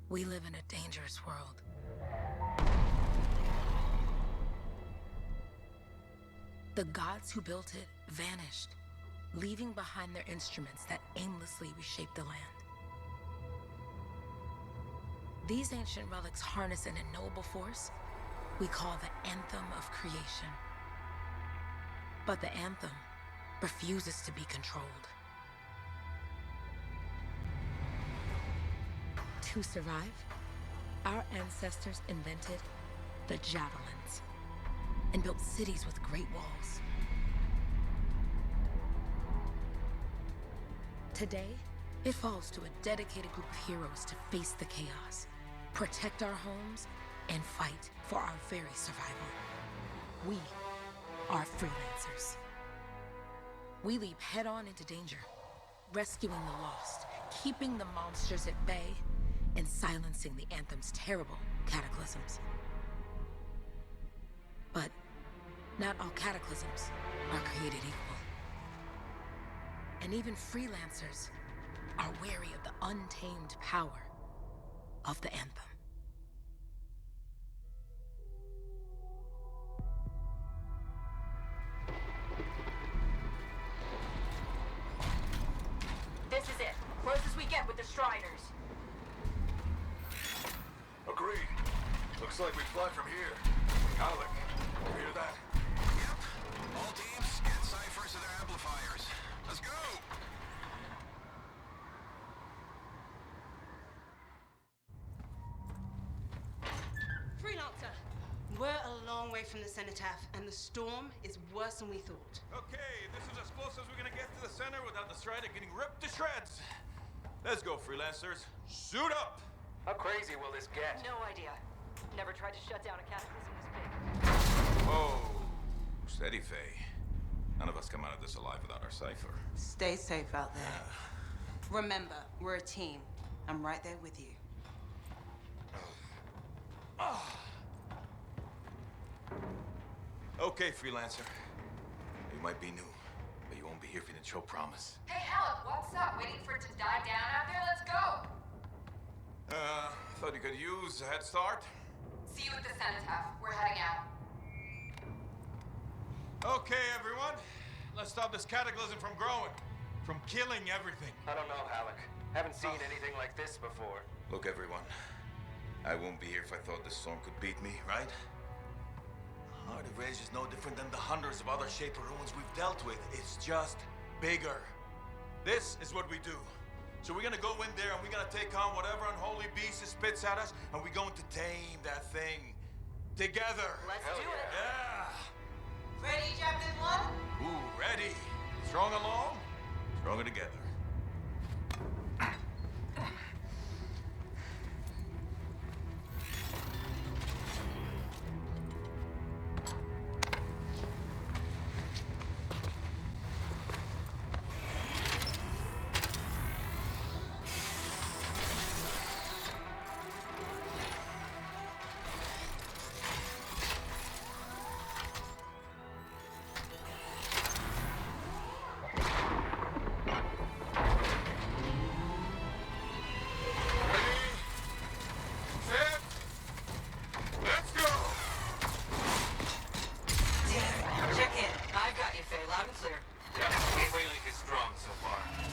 We live in a dangerous world. The gods who built it vanished, leaving behind their instruments that aimlessly reshaped the land. These ancient relics harness an unknowable force we call the Anthem of Creation. But the Anthem refuses to be controlled. To survive, our ancestors invented the javelins and built cities with great walls. Today, it falls to a dedicated group of heroes to face the chaos, protect our homes, and fight for our very survival. We are freelancers. We leap head-on into danger, rescuing the lost, keeping the monsters at bay, and silencing the Anthem's terrible cataclysms. But not all cataclysms are created equal. And even freelancers are wary of the untamed power of the Anthem. This is it. Closest we get with the Striders. Agreed. Looks like we fly from here. Alec, you hear that? Yep. All teams, get ciphers to their amplifiers. Let's go! Freelancer, we're a long way from the cenotaph, and the storm is worse than we thought. Okay, this is as close as we're gonna get to the center without the Strider getting ripped to shreds. Let's go, freelancers. Suit up! How crazy will this get? No idea. Never tried to shut down a cataclysm this big. Whoa. Steady, Faye. None of us come out of this alive without our cipher. Stay safe out there. Remember, we're a team. I'm right there with you. Okay, freelancer. You might be new, but you won't be here if you didn't show promise. Hey, Helen, what's up? Waiting for it to die down out there? Let's go! Thought you could use a head start. See you at the cenotaph. We're heading out. Okay, everyone. Let's stop this cataclysm from growing, from killing everything. I don't know, Alec. Haven't seen anything like this before. Look, everyone. I won't be here if I thought this storm could beat me, right? Heart of Rage is no different than the hundreds of other Shaper ruins we've dealt with. It's just bigger. This is what we do. So we're gonna go in there and we're gonna take on whatever unholy beast it spits at us, and we're going to tame that thing. Together. Let's Hell do it. Yeah. Ready, Javelin 1? Ooh, ready. Strong along, stronger together.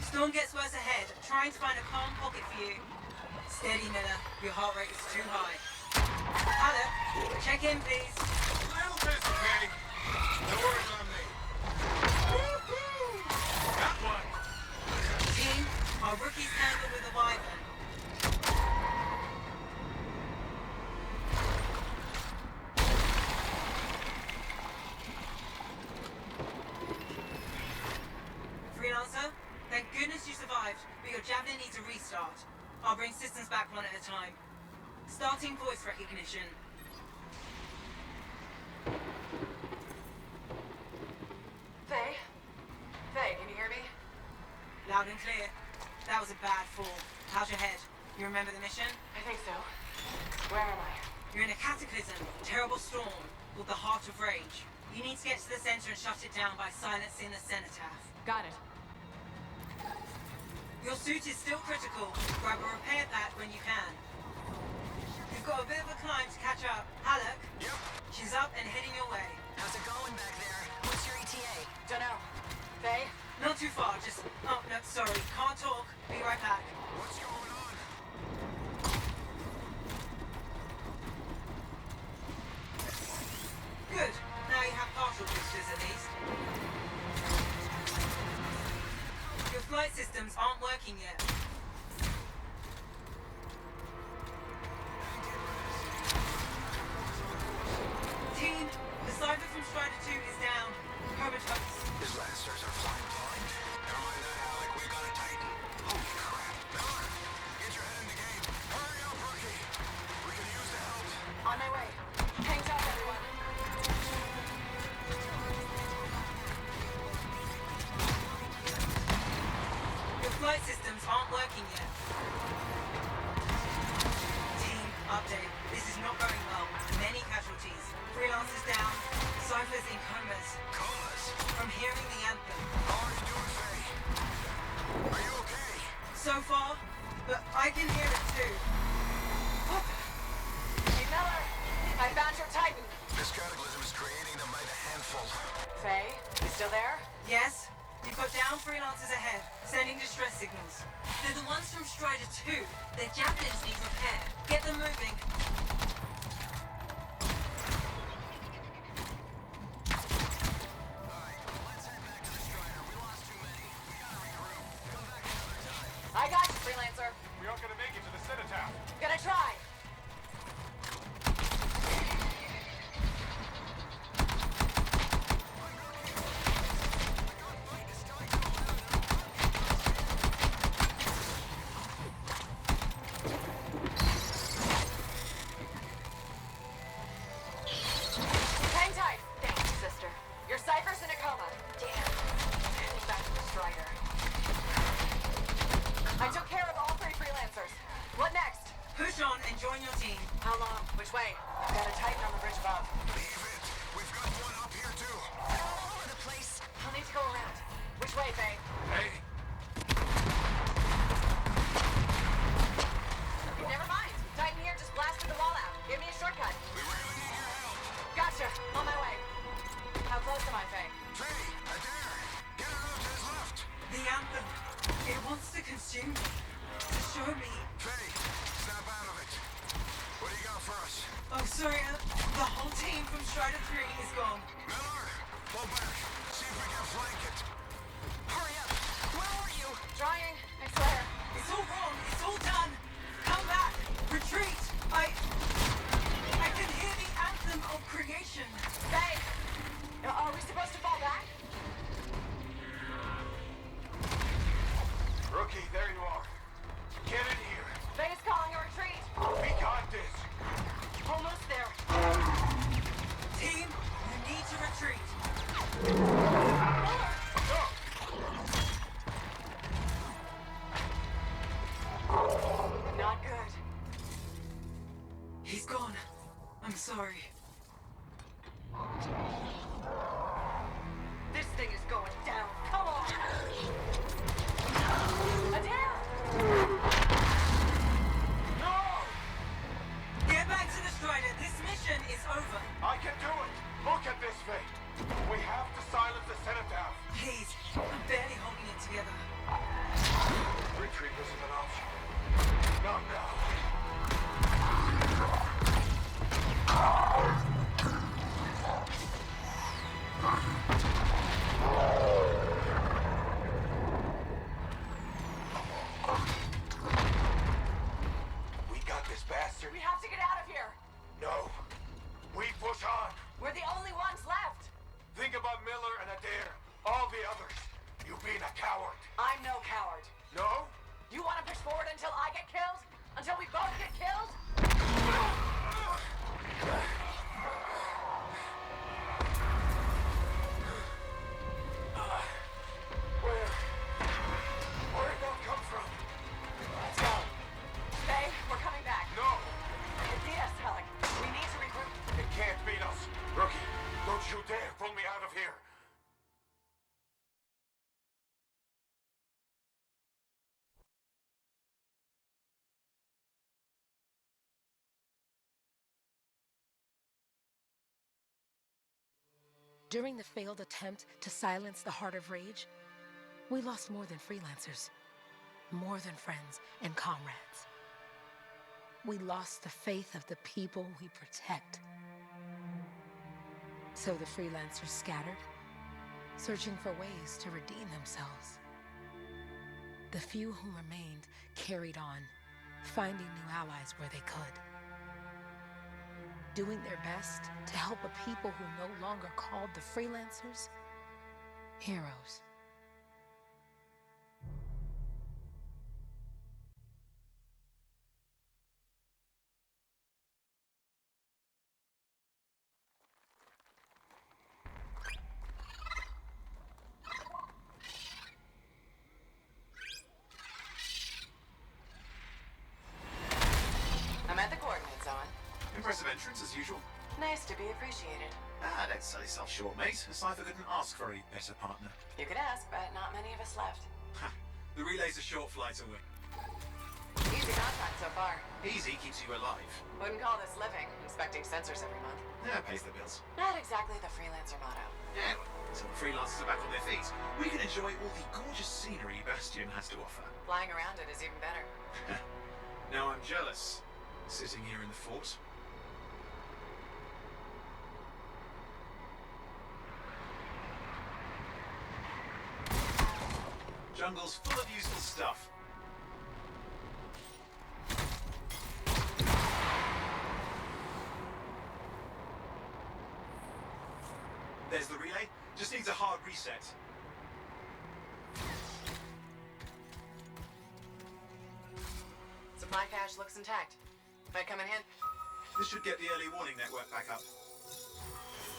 Storm gets worse ahead. Trying to find a calm pocket for you. Steady, Miller. Your heart rate is too high. Alec, check in, please. Little bit, okay? No worries on me. Got one. Team, our rookies handle with a wyvern. Freelancer, thank goodness you survived, but your Javelin needs a restart. I'll bring systems back one at a time. Starting voice recognition. Faye? Faye, can you hear me? Loud and clear. That was a bad fall. How's your head? You remember the mission? I think so. Where am I? You're in a cataclysm, terrible storm, called the Heart of Rage. You need to get to the center and shut it down by silencing the cenotaph. Got it. Your suit is still critical. Grab a repair pack when you can. You've got a bit of a climb to catch up. Halleck? Yep. She's up and heading your way. How's it going back there? What's your ETA? Dunno. Faye? Not too far, just... Oh, no, sorry. Can't talk. Be right back. What's going on? Good. Now you have partial boosters at least. Your flight systems aren't working yet. Team, the Cypher from Strider 2 is down. Comatose. His Lancers are flying blind. Never mind that, Alec. We got a Titan. Holy crap. Miller, get your head in the game. Hurry up, rookie. We can use the help. On my way. Hang tight, everyone. Your flight systems aren't working yet. Team, update. This is not going well. Many casualties. Freelancers down. Cypher's in comas. Comas. From hearing the anthem. How are you doing, Faye? Are you okay? So far, but I can hear it too. Hey, Miller. I found your Titan. This cataclysm is creating them by the handful. Faye, you still there? Yes? You've got down freelancers ahead, sending distress signals. They're the ones from Strider 2. Their javelins need repair. Get them moving. I got you, Freelancer. We aren't gonna make it to the cenotaph. Gonna try. Hang tight. Thank you, sister. Your Cypher's in a coma. Damn. Heading back to the Strider. I took care of all 3 Freelancers. What next? Push on and join your team. How long? Which way? I've got a Titan on the bridge above. Leave it. We've got one up here, too. All over the place. I'll need to go around. Which way, Faye? Hey. Never mind. Titan here just blasted the wall out. Give me a shortcut. We really need your help. Gotcha. On my way. How close am I, Faye? Faye, Adair. Get her out to his left. The anthem. It wants to consume me. To show me. Faye, snap out of it. What do you got for us? Oh, sorry. The whole team from Strider 3 is gone. Miller, pull back. See if we can flank it. Hurry up. Where are you? Trying. I swear. It's all wrong. It's all done. Come back. Retreat. I can hear the anthem of creation. Faye! Are we supposed to fall back? Rookie, there you are. Get in here. Faye's calling a retreat. We got this. Almost there. Team, you need to retreat. Not good. He's gone. I'm sorry. This thing is going down. Come on! Adair! No! Get back to the Strider. This mission is over. I can do it. Look at this, Faye. We have to silence the cenotaph. Please, I'm barely holding it together. Retreat isn't an option. Not now. We got this bastard. We have to get out of here. No. We push on. We're the only ones left. Think about Miller and Adair. All the others. You being a coward. I'm no coward. No? You want to push forward until I get killed? Until we both get killed? Where'd that come from? Let's go. Faye, we're coming back. No. They beat us, Alec. We need to regroup. It can't beat us. Rookie, don't you dare pull me out of here. During the failed attempt to silence the Heart of Rage, we lost more than freelancers, more than friends and comrades. We lost the faith of the people we protect. So the freelancers scattered, searching for ways to redeem themselves. The few who remained carried on, finding new allies where they could. Doing their best to help a people who no longer called the freelancers heroes. I'm at the coordinates, Owen. Impressive entrance, as usual. Nice to be appreciated. Don't sell yourself short, mate. A cipher couldn't ask for a better partner. You could ask, but not many of us left. The relay's a short flight away. Easy contact so far. Easy keeps you alive. Wouldn't call this living, inspecting sensors every month. Yeah, pays the bills. Not exactly the freelancer motto. Yeah, until the freelancers are back on their feet, we can enjoy all the gorgeous scenery Bastion has to offer. Flying around it is even better. Now I'm jealous, sitting here in the fort. Jungle's full of useful stuff. There's the relay. Just needs a hard reset. Supply cache looks intact. Might come in handy. This should get the early warning network back up.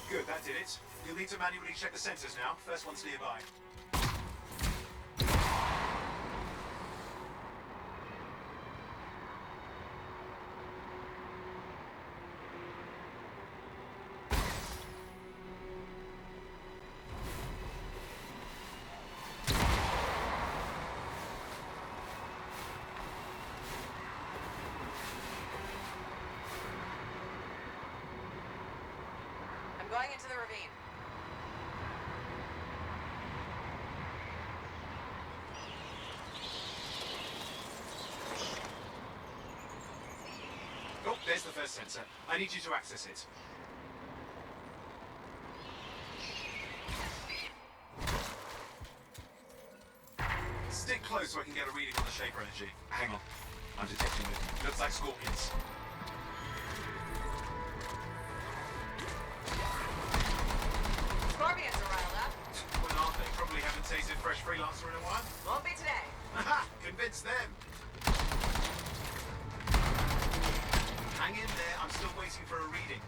Good, that did it. You'll need to manually check the sensors now. First one's nearby. I'm going into the ravine. Oh, there's the first sensor. I need you to access it. Stick close so I can get a reading on the shaper energy. Hang on. I'm detecting it. Looks like scorpions. Scorpions are riled up. Well, aren't they? Probably haven't tasted fresh freelancer in a while. Won't be today. Aha! Convince them! Hang in there, I'm still waiting for a reading.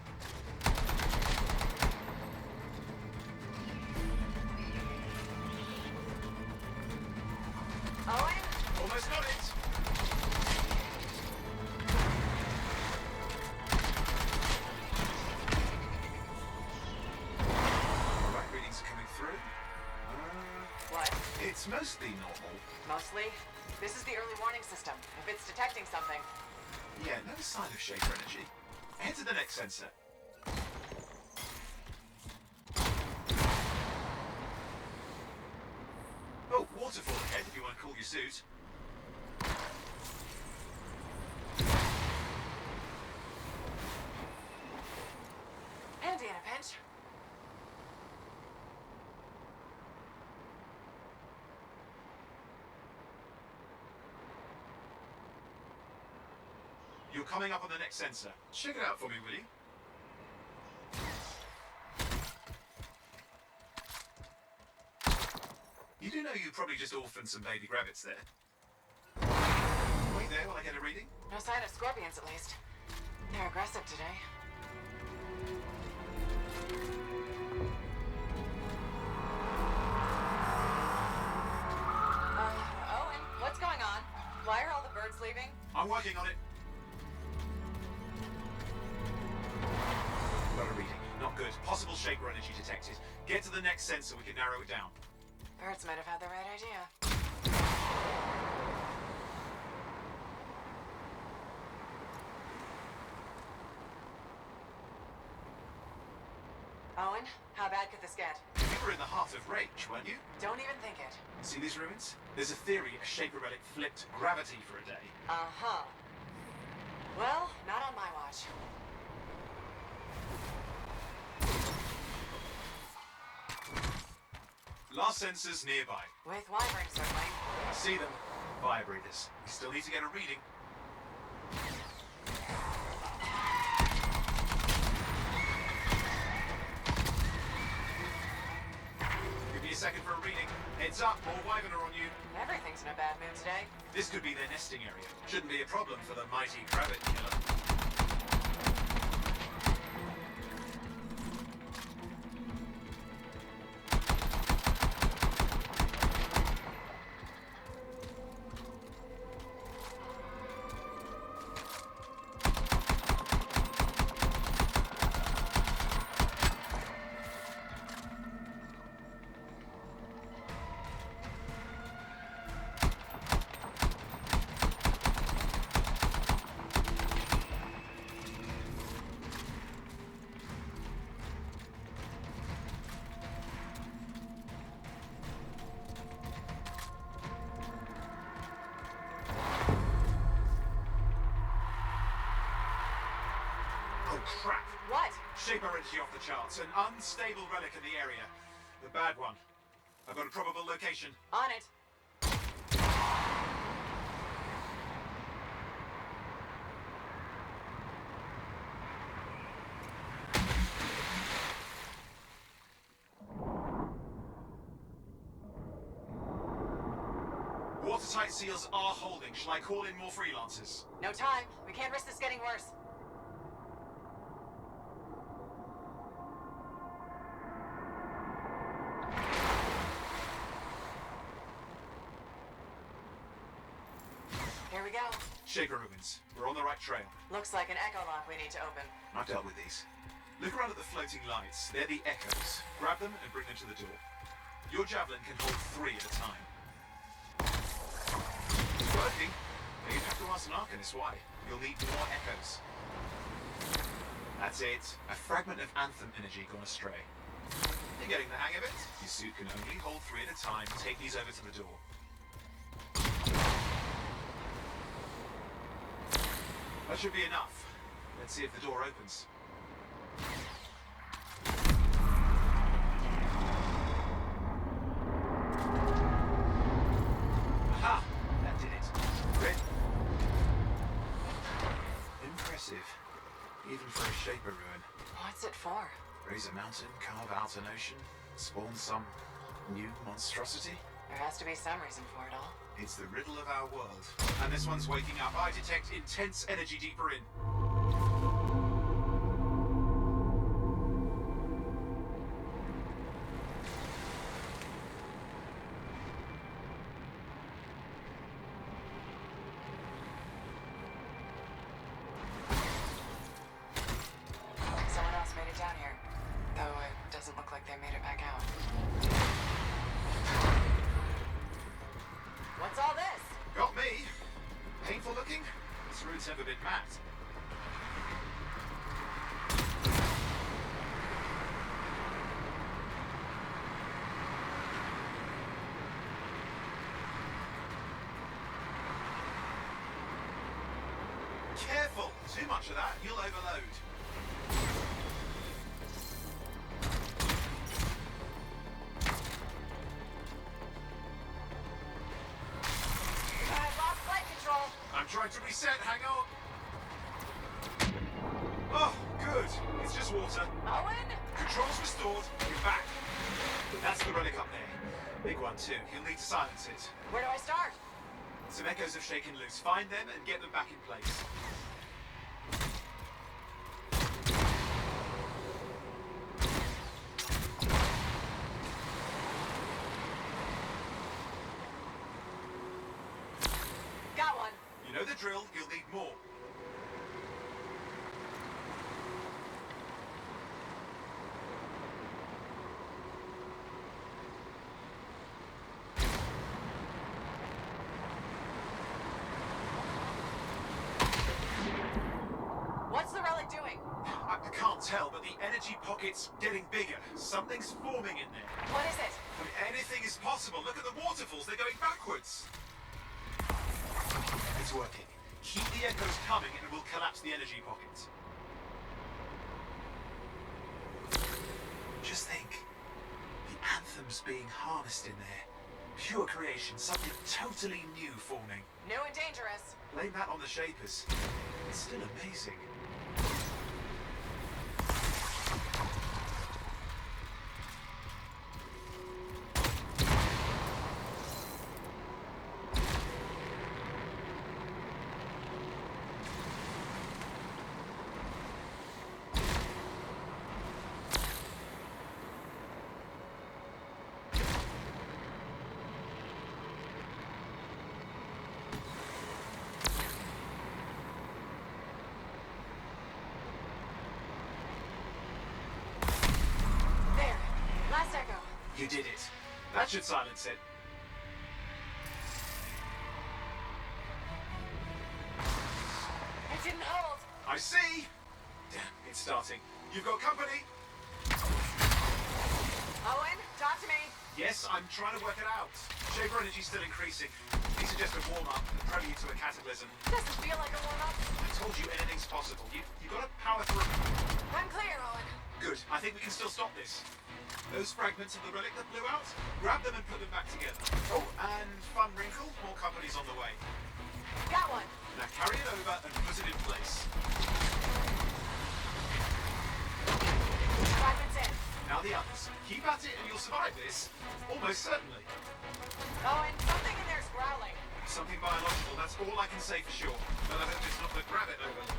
Owen? Almost got it! Right, readings are coming through. What? It's mostly normal. Mostly? This is the early warning system. If it's detecting something. Yeah, no sign of shaper energy. Head to the next sensor. Oh, waterfall ahead if you want to cool your suit. Handy in a pinch. You're coming up on the next sensor. Check it out for me, will you? You do know you probably just orphaned some baby rabbits there. Wait there while I get a reading. No sign of scorpions, at least. They're aggressive today. Owen, what's going on? Why are all the birds leaving? I'm working on it. Got a reading. Not good. Possible shaper energy detected. Get to the next sensor, we can narrow it down. Birds might have had the right idea. Owen, how bad could this get? You were in the heart of Rage, weren't you? Don't even think it. See these ruins? There's a theory a Shaper relic flipped gravity for a day. Uh-huh. Well, not on my watch. Last sensors nearby. With Wyvern, certainly. I see them. Fire breathers. We still need to get a reading. Give me a second for a reading. Heads up, more Wyvern are on you. Everything's in a bad mood today. This could be their nesting area. Shouldn't be a problem for the mighty Rabbit Killer. Oh crap! What? Shaper energy off the charts. An unstable relic in the area. The bad one. I've got a probable location. On it. Watertight seals are holding. Shall I call in more freelancers? No time. We can't risk this getting worse. Here we go. Shaper ruins. We're on the right trail. Looks like an echo lock we need to open. I've dealt with these. Look around at the floating lights. They're the echoes. Grab them and bring them to the door. Your javelin can hold 3 at a time. It's working. You'd have to ask an Arcanist why. You'll need more echoes. That's it. A fragment of Anthem energy gone astray. You're getting the hang of it. Your suit can only hold 3 at a time. Take these over to the door. That should be enough. Let's see if the door opens. Aha! That did it. Great. Impressive. Even for a Shaper ruin. What's it for? Raise a mountain, carve out an ocean, spawn some new monstrosity. There has to be some reason for it all. It's the riddle of our world. And this one's waking up. I detect intense energy deeper in. Someone else made it down here. Though it doesn't look like they made it back out. What's all this? Got me. Painful looking? This route's never been mapped. Careful! Too much of that, you'll overload. I've lost flight control. I'm trying to reset, hang on. Oh, good. It's just water. Owen? Controls restored. You're back. That's the relic up there. Big one too. You'll need to silence it. Where do I start? Some echoes have shaken loose. Find them and get them back in place. Got one. You know the drill. You'll need more. What's the relic doing? I can't tell, but the energy pocket's getting bigger. Something's forming in there. What is it? I mean, anything is possible. Look at the waterfalls. They're going backwards. It's working. Keep the echoes coming and we'll collapse the energy pocket. Just think. The Anthem's being harnessed in there. Pure creation. Something totally new forming. New and dangerous. Blame that on the Shapers. It's still amazing. There. Last echo. You did it. That should silence it. It didn't hold. I see! Damn, it's starting. You've got company? Owen, talk to me. Yes, I'm trying to work it out. Shaper energy's still increasing. These are just a warm-up, a prelude to a cataclysm. Doesn't feel like a warm-up. I told you anything's possible. You gotta power through. I'm clear, Owen. Good. I think we can still stop this. Those fragments of the relic that blew out, grab them and put them back together. Oh, and fun wrinkle, more company's on the way. Got one. Now carry it over and put it in place. Fragments in. Now the others. Keep at it and you'll survive this. Almost certainly. Owen, something in there's growling. Something biological, that's all I can say for sure. But I hope it's not the gravit overload.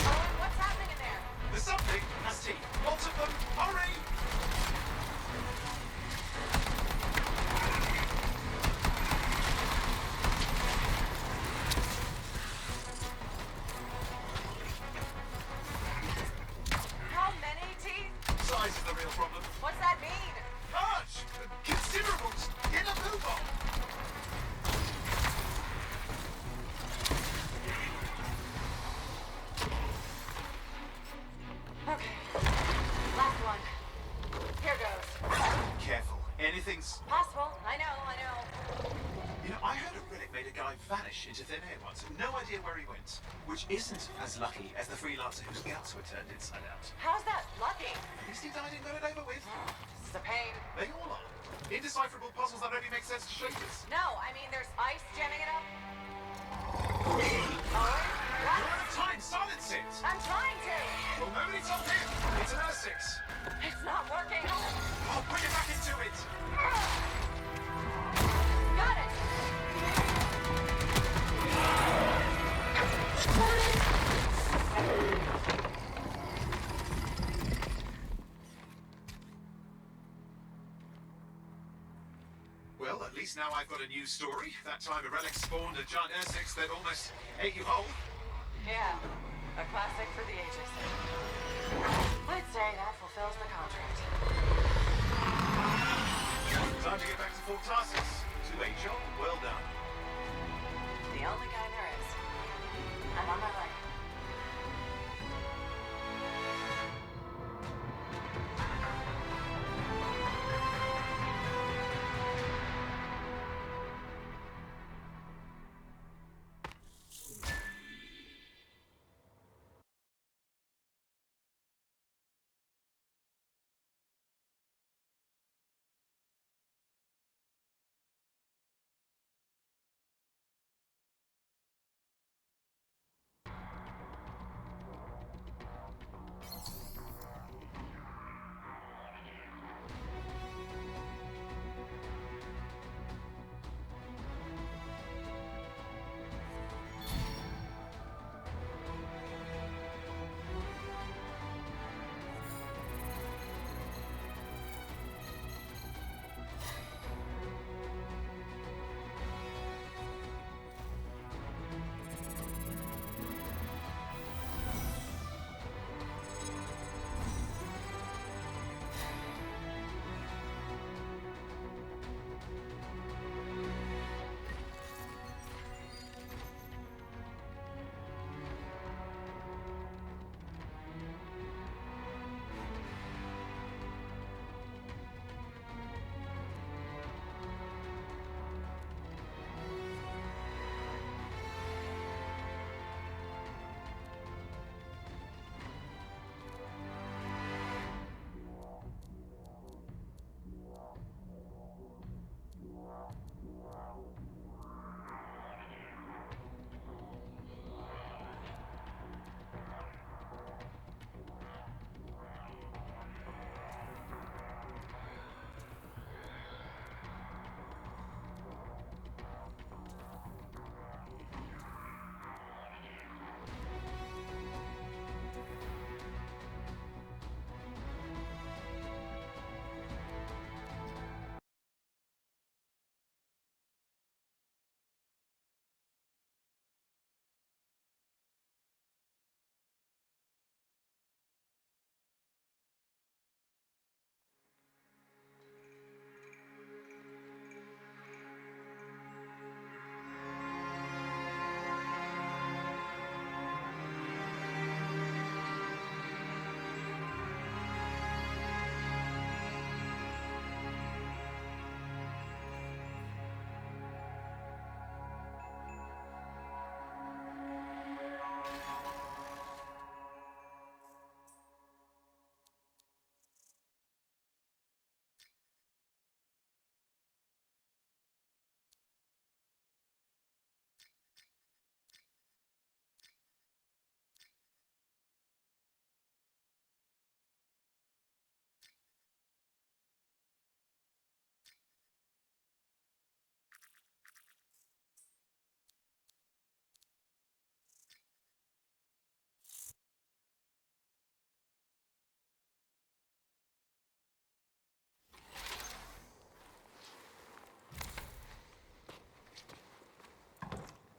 Owen, what's happening in there? There's something has teeth. Lots of them. Hurry! How many teeth? Size is the real problem. What's that mean? Large! Considerable! Get a move on! Okay. Last one. Here goes. Careful. Anything's... Possible. I know. You know, I heard a relic made a guy vanish into thin air once. No idea where he went. Which isn't as lucky as the freelancer whose guts were turned inside out. How's that lucky? At least he died and got it over with. This is a pain. They all are. Indecipherable puzzles that only make sense to Shapers. No, I mean there's ice jamming it up. Owen? What? You're out of time! Silence it! I'm trying to. Well, nobody told him! It's an R6! It's not working. Oh, put it back into it! Got it. Well, at least now I've got a new story. That time a relic spawned a giant R6 that almost ate you whole. Yeah, a classic for the ages. I'd say that fulfills the contract. Time to get back to Fort Tarsus. To a job well done. The only kind there is. I'm on my way.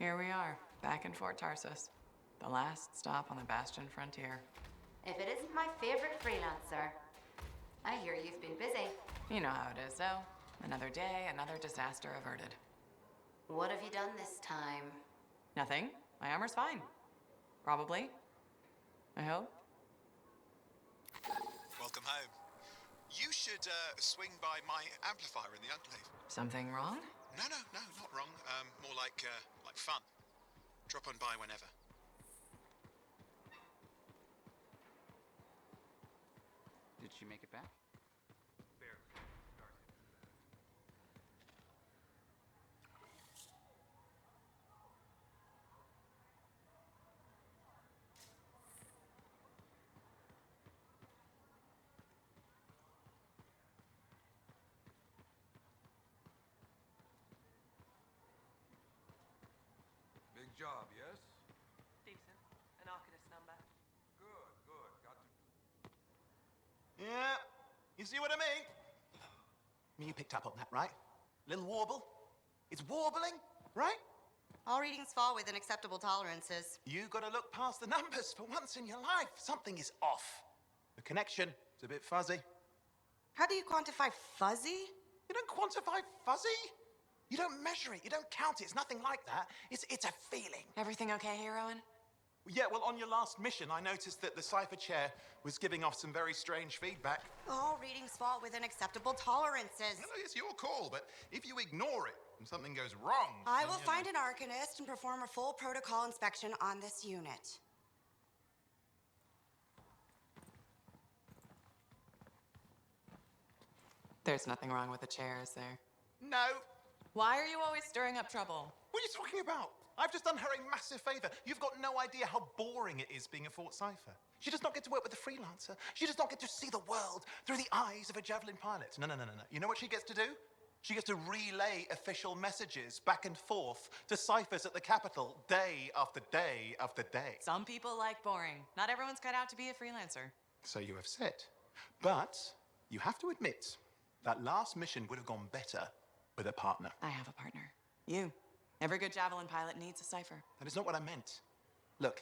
Here we are, back in Fort Tarsus. The last stop on the Bastion frontier. If it isn't my favorite freelancer. I hear you've been busy. You know how it is, though. Another day, another disaster averted. What have you done this time? Nothing. My armor's fine. Probably. I hope. Welcome home. You should swing by my amplifier in the Enclave. Something wrong? No, not wrong. More like fun. Drop on by whenever. Did she make it back? Big job, yes? Decent. An Arcanist number. Good. Got to... Yeah, you see what I mean? You picked up on that, right? Little warble. It's warbling, right? All readings fall within acceptable tolerances. You gotta look past the numbers for once in your life. Something is off. The connection is a bit fuzzy. How do you quantify fuzzy? You don't quantify fuzzy. You don't measure it. You don't count it. It's nothing like that. It's a feeling. Everything okay here, Owen? Yeah, well, on your last mission, I noticed that the cipher chair was giving off some very strange feedback. All readings fall within acceptable tolerances. No, it's your call, but if you ignore it and something goes wrong... I will find an Arcanist and perform a full protocol inspection on this unit. There's nothing wrong with the chair, is there? No. Why are you always stirring up trouble? What are you talking about? I've just done her a massive favor. You've got no idea how boring it is being a Fort Cipher. She does not get to work with a freelancer. She does not get to see the world through the eyes of a Javelin pilot. No. You know what she gets to do? She gets to relay official messages back and forth to ciphers at the Capitol day after day after day. Some people like boring. Not everyone's cut out to be a freelancer. So you have said. But you have to admit, that last mission would have gone better with a partner. I have a partner. You. Every good Javelin pilot needs a cipher. That is not what I meant. Look,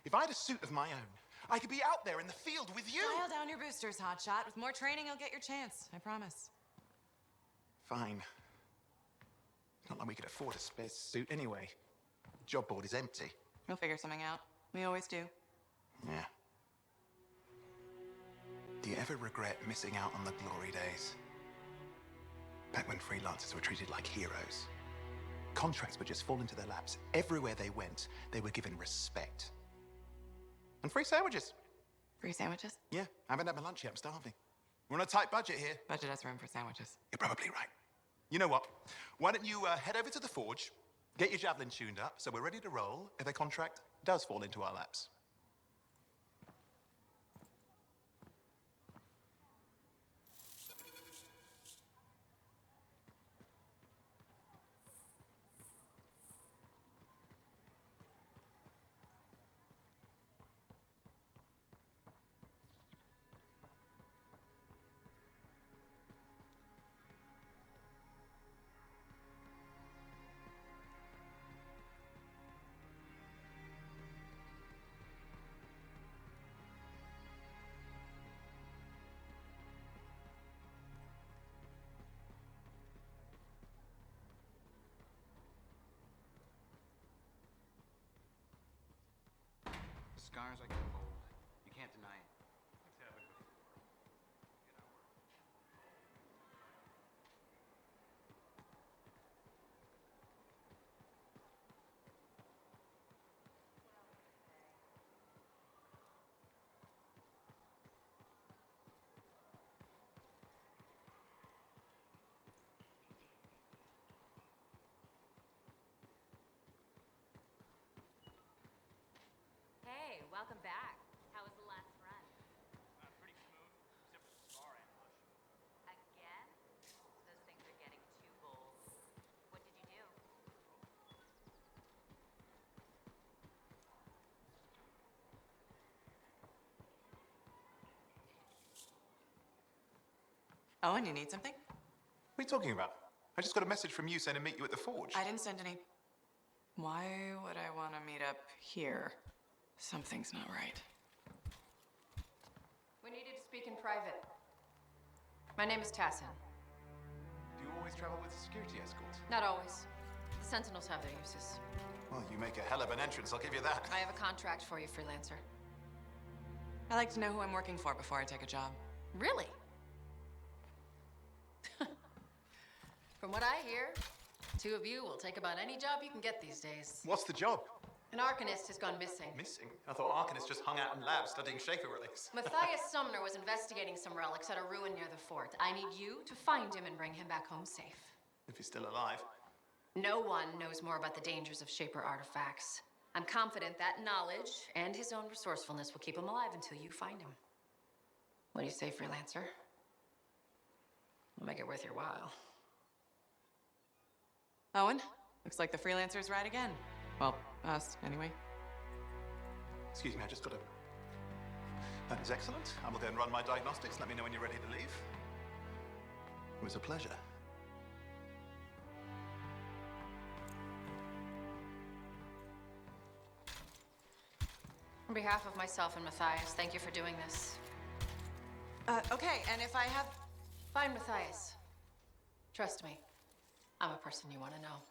if I had a suit of my own, I could be out there in the field with you. Dial down your boosters, hotshot. With more training, you'll get your chance. I promise. Fine. Not like we could afford a spare suit anyway. The job board is empty. We'll figure something out. We always do. Yeah. Do you ever regret missing out on the glory days? Back when freelancers were treated like heroes. Contracts would just fall into their laps. Everywhere they went, they were given respect. And free sandwiches. Free sandwiches? Yeah, I haven't had my lunch yet. I'm starving. We're on a tight budget here. Budget has room for sandwiches. You're probably right. You know what? Why don't you head over to the forge, get your Javelin tuned up, so we're ready to roll if a contract does fall into our laps. Scars I get old. You can't deny it. It's happened before. Get our work. Hey, welcome back. How was the last run? Pretty smooth, except for the scar ambush. Again? Those things are getting too bold. What did you do? Owen, you need something? What are you talking about? I just got a message from you saying to meet you at the forge. I didn't send any. Why would I want to meet up here? Something's not right. We needed to speak in private. My name is Tassin. Do you always travel with a security escort? Not always. The Sentinels have their uses. Well, you make a hell of an entrance, I'll give you that. I have a contract for you, freelancer. I like to know who I'm working for before I take a job. Really? From what I hear, two of you will take about any job you can get these days. What's the job? An Arcanist has gone missing. Missing? I thought Arcanists just hung out in labs studying Shaper relics. Matthias Sumner was investigating some relics at a ruin near the fort. I need you to find him and bring him back home safe. If he's still alive. No one knows more about the dangers of Shaper artifacts. I'm confident that knowledge and his own resourcefulness will keep him alive until you find him. What do you say, freelancer? We'll make it worth your while. Owen, looks like the freelancer's right again. Well, us, anyway. Excuse me, I just got a... That is excellent. I will go and run my diagnostics. Let me know when you're ready to leave. It was a pleasure. On behalf of myself and Matthias, thank you for doing this. Okay, and if I have... Find Matthias. Trust me, I'm a person you want to know.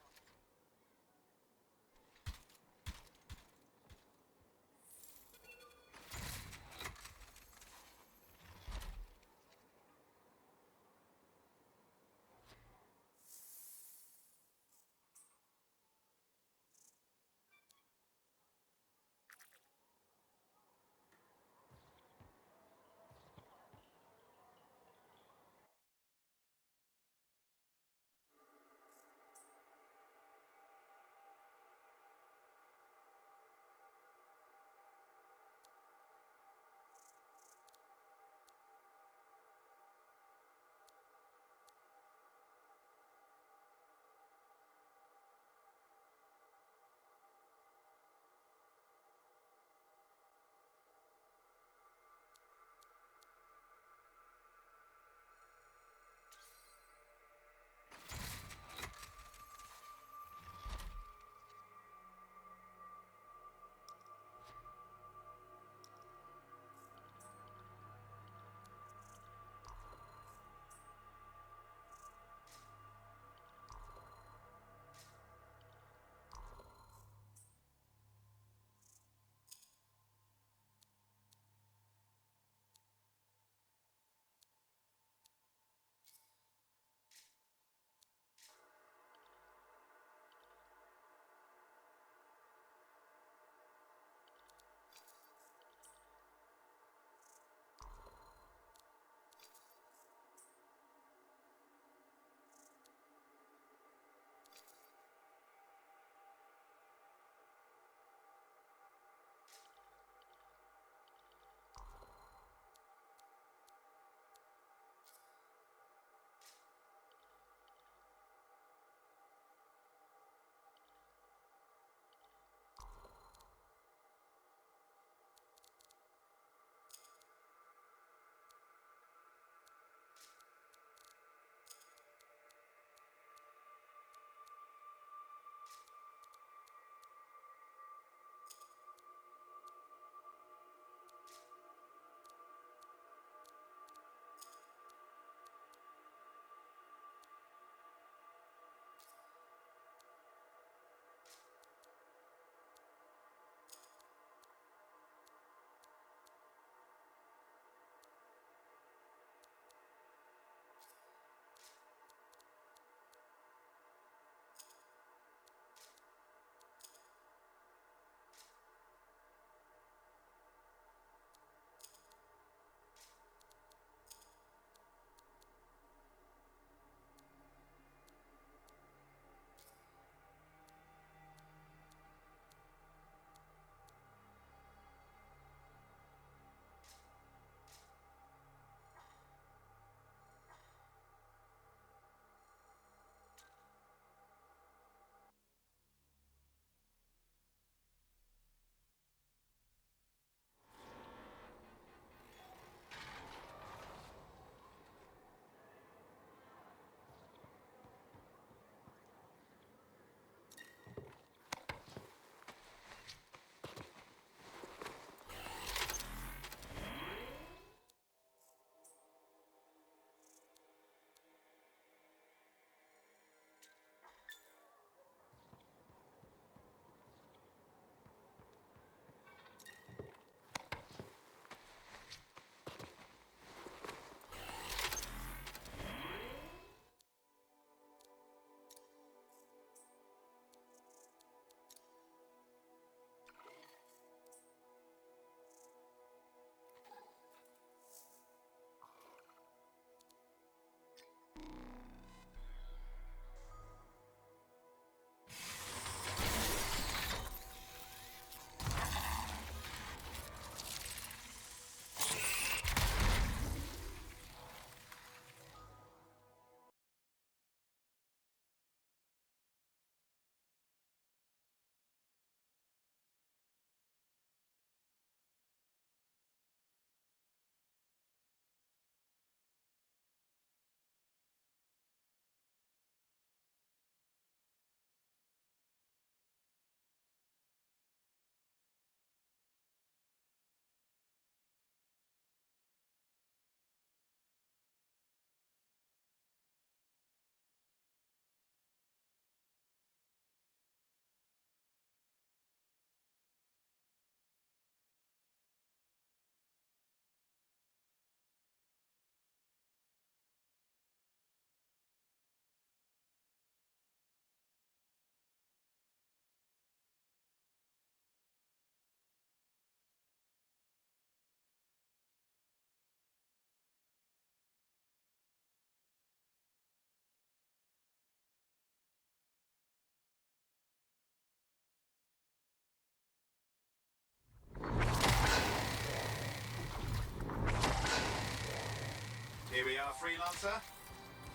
our freelancer?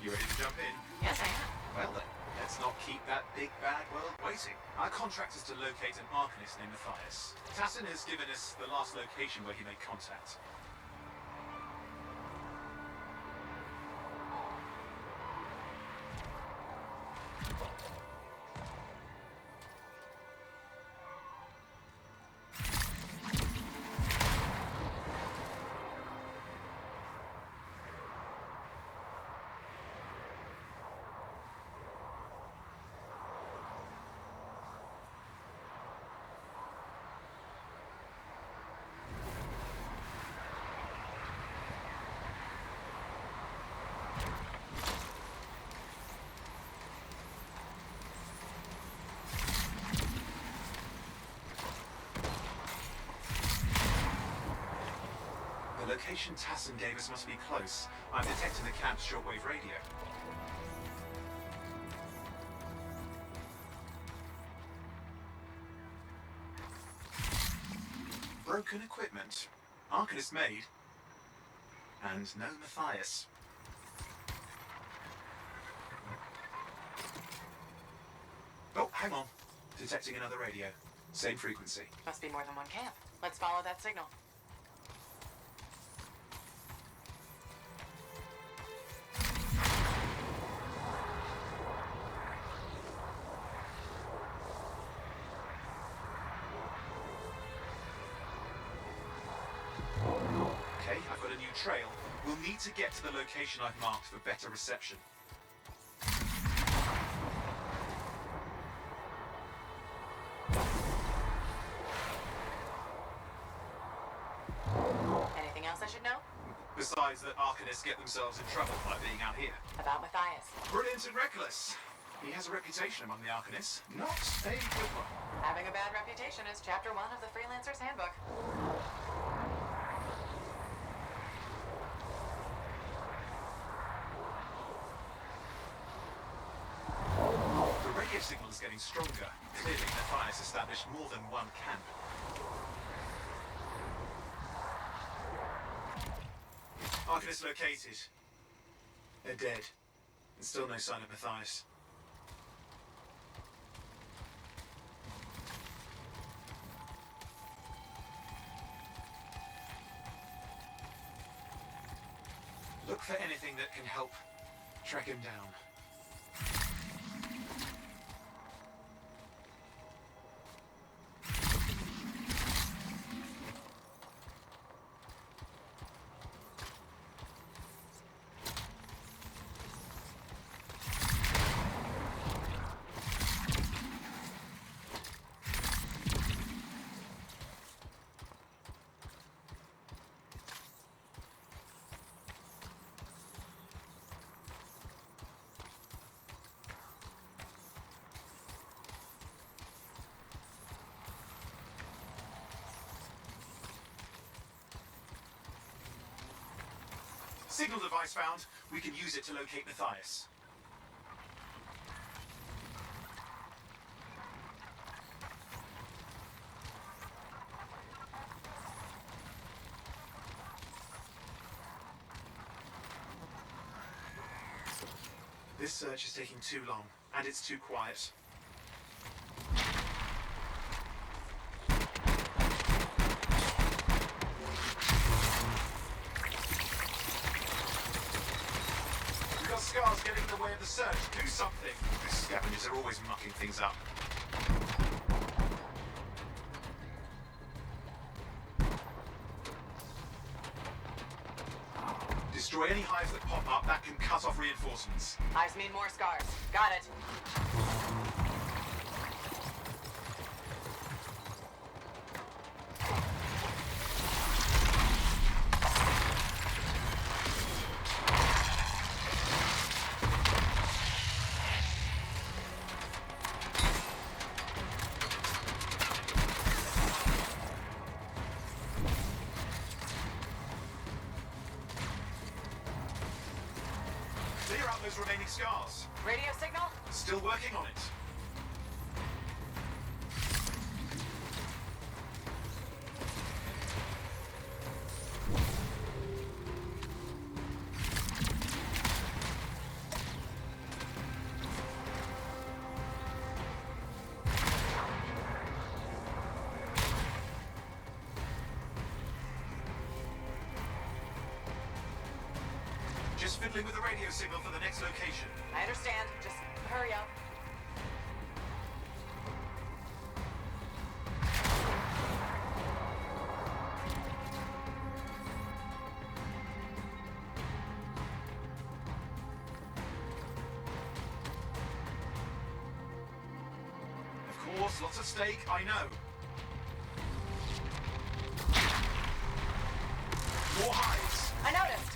You ready to jump in? Yes, I am. Well then, let's not keep that big bad world waiting. Our contract is to locate an Arcanist named Matthias. Tassin has given us the last location where he made contact. The location Tassin gave us must be close. I'm detecting the camp's shortwave radio. Broken equipment. Arcanist made. And no Matthias. Oh, hang on. Detecting another radio. Same frequency. Must be more than one camp. Let's follow that signal. Okay, I've got a new trail. We'll need to get to the location I've marked for better reception. Anything else I should know? Besides that Arcanists get themselves in trouble by being out here. About Matthias. Brilliant and reckless. He has a reputation among the Arcanists. Not a good one. Having a bad reputation is chapter 1 of the Freelancer's Handbook. The radio signal is getting stronger. Clearly, Matthias established more than one camp. Arcanist located. They're dead. And still no sign of Matthias. Look for anything that can help track him down. Signal device found. We can use it to locate Matthias. This search is taking too long, and it's too quiet. Scars getting in the way of the search. Do something. These scavengers are always mucking things up. Destroy any hives that pop up. That can cut off reinforcements. Eyes mean more scars. Got it. Clear out those remaining scars. Radio signal? Still working on it. fiddling with the radio signal for the next location. I understand. Just hurry up. Of course, lots at stake, I know. More hives. I noticed.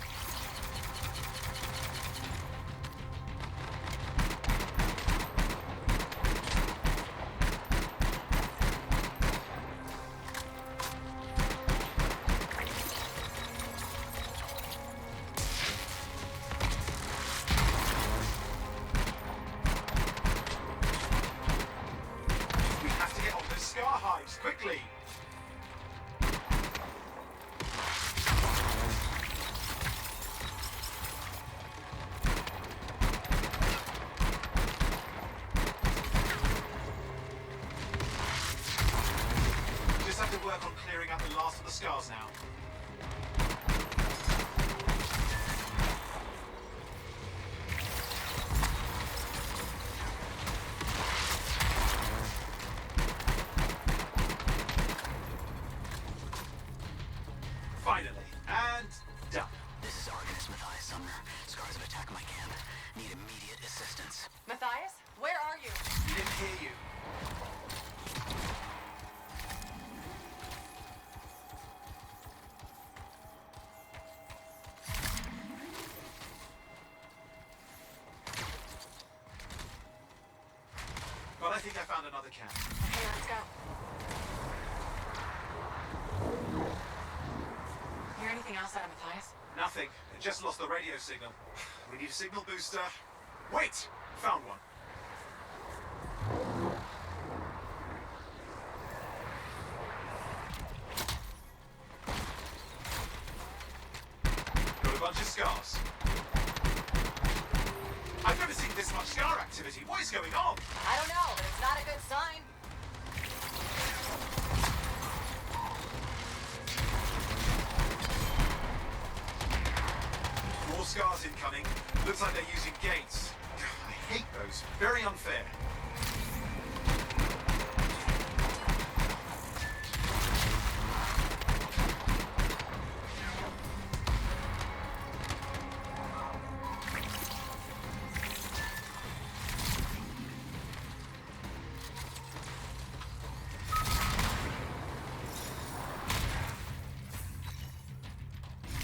We have to get on those scar hives, quickly. Just have to work on clearing out the last of the scars now. Finally, and done. This is Arcanist Matthias Sumner. Scars have attacked my camp. Need immediate assistance. Matthias, where are you? We didn't hear you. But I think I found another camp. Okay, let's go. Hear anything else out of Matthias? Nothing. It just lost the radio signal. We need a signal booster. Wait! Found one. Got a bunch of scars. I've never seen this much scar activity. What is going on? I don't know, but it's not a good sign. More scars incoming. Looks like they're using gates. I hate those. Very unfair.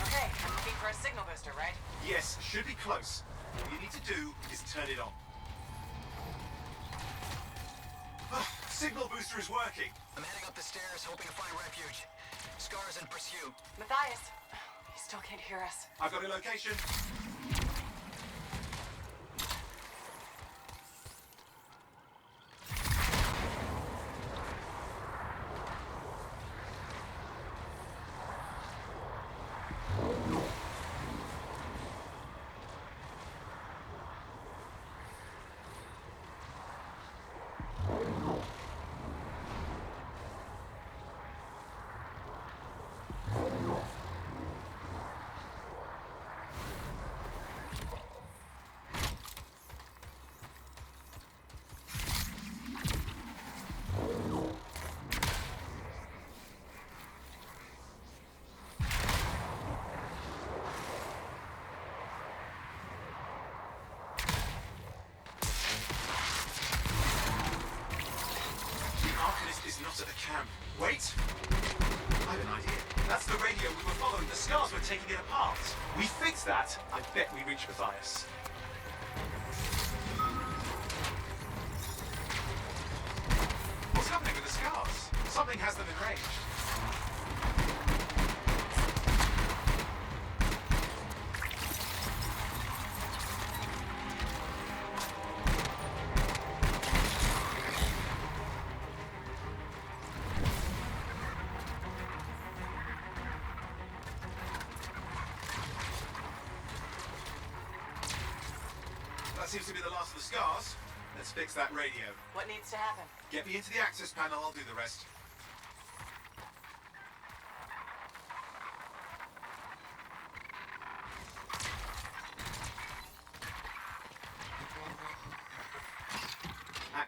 Okay, I'm looking for a signal booster, right? Yes, should be close. All you need to do is turn it on. Signal booster is working. I'm heading up the stairs, hoping to find refuge. Scars in pursuit. Matthias, he still can't hear us. I've got a location. Not at the camp. Wait! I have an idea. That's the radio we were following. The scars were taking it apart. We fix that, I bet we reach Matthias. What's happening with the scars? Something has them enraged. That seems to be the last of the scars. Let's fix that radio. What needs to happen? Get me into the access panel, I'll do the rest.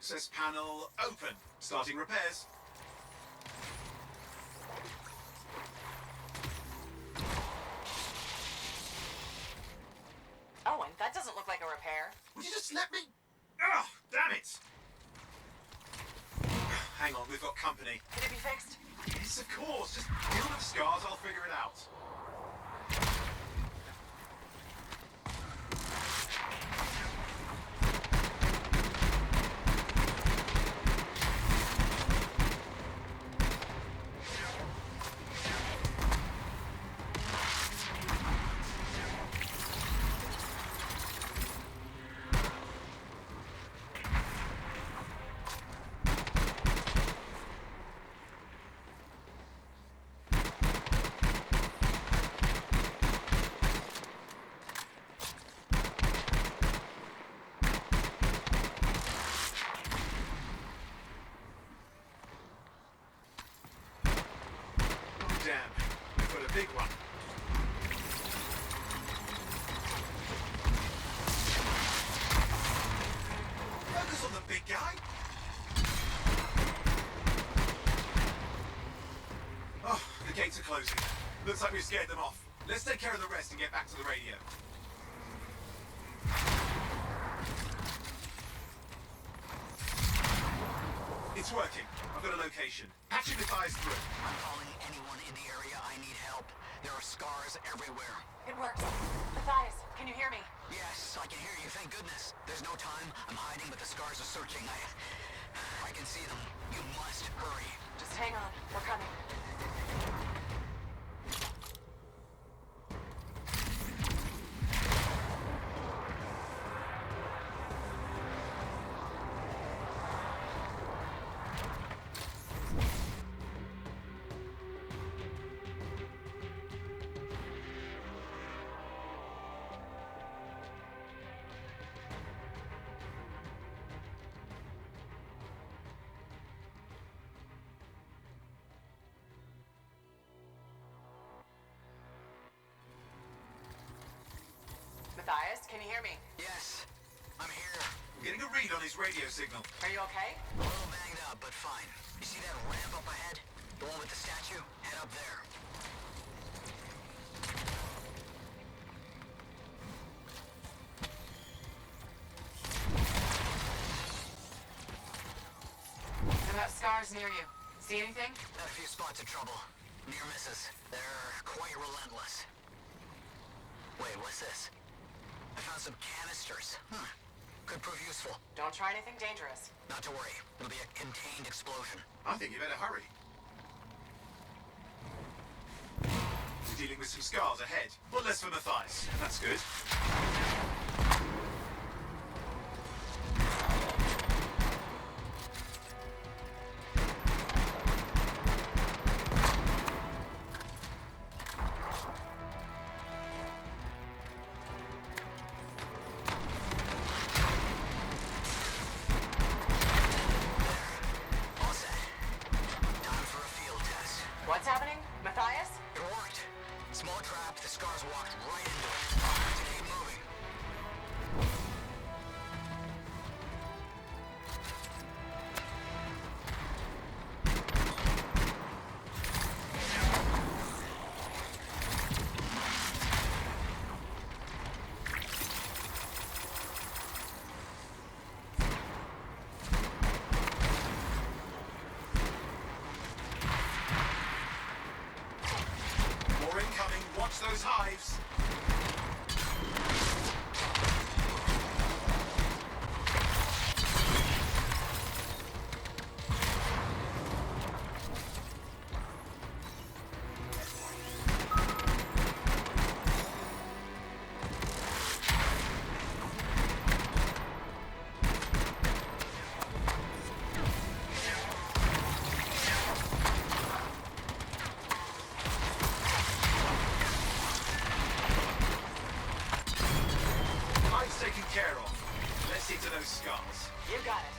Access panel open. Starting repairs. Owen, that doesn't look like a repair. Would you just let me? Oh, damn it! Hang on, we've got company. Can it be fixed? Yes, of course. Just deal with the scars, I'll figure it out. Damn, we've got a big one. Focus on the big guy. Oh, the gates are closing. Looks like we've scared them off. Let's take care of the rest and get back to the radio. It's working. I've got a location. Patching the guys through. I'm calling anyone in the area. I need help. There are scars everywhere. It works. Matthias, can you hear me? Yes, I can hear you. Thank goodness. There's no time. I'm hiding, but the scars are searching. I can see them. You must hurry. Just hang on. We're coming. Matthias, can you hear me? Yes, I'm here. I'm getting a read on his radio signal. Are you okay? A little banged up, but fine. You see that ramp up ahead? The one with the statue? Head up there. What about scars near you? See anything? Had a few spots of trouble. Near misses. They're quite relentless. Wait, what's this? I found some canisters. Could prove useful. Don't try anything dangerous. Not to worry. It'll be a contained explosion. I think you better hurry. You're dealing with some scars ahead. One less for Matthias. That's good. All set. Time for a field test. What's happening? Matthias? It worked. Small trap, the scars walked right into it. I'll have to keep moving. More incoming. Watch those hives. Hives taken care of. Let's see to those scars. You got it.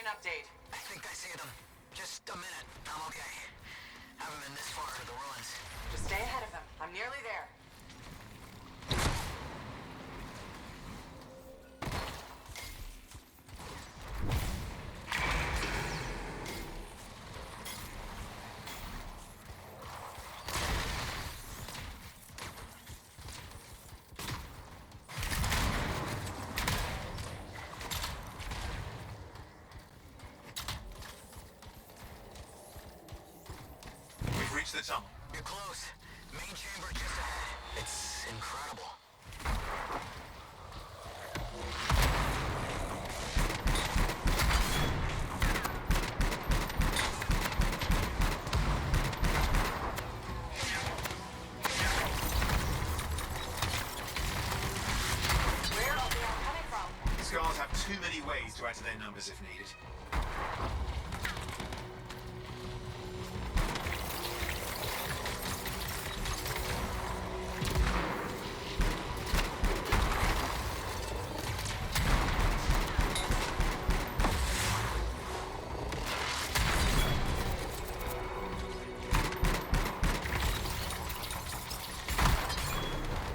an update. I think I see them. Just a minute. I'm okay. Haven't been this far into the ruins. Just stay ahead of them. I'm nearly there. We've reached the tunnel. You're close. Main chamber just ahead. It's incredible. Where are they all coming from? Scars have too many ways to add to their numbers if needed.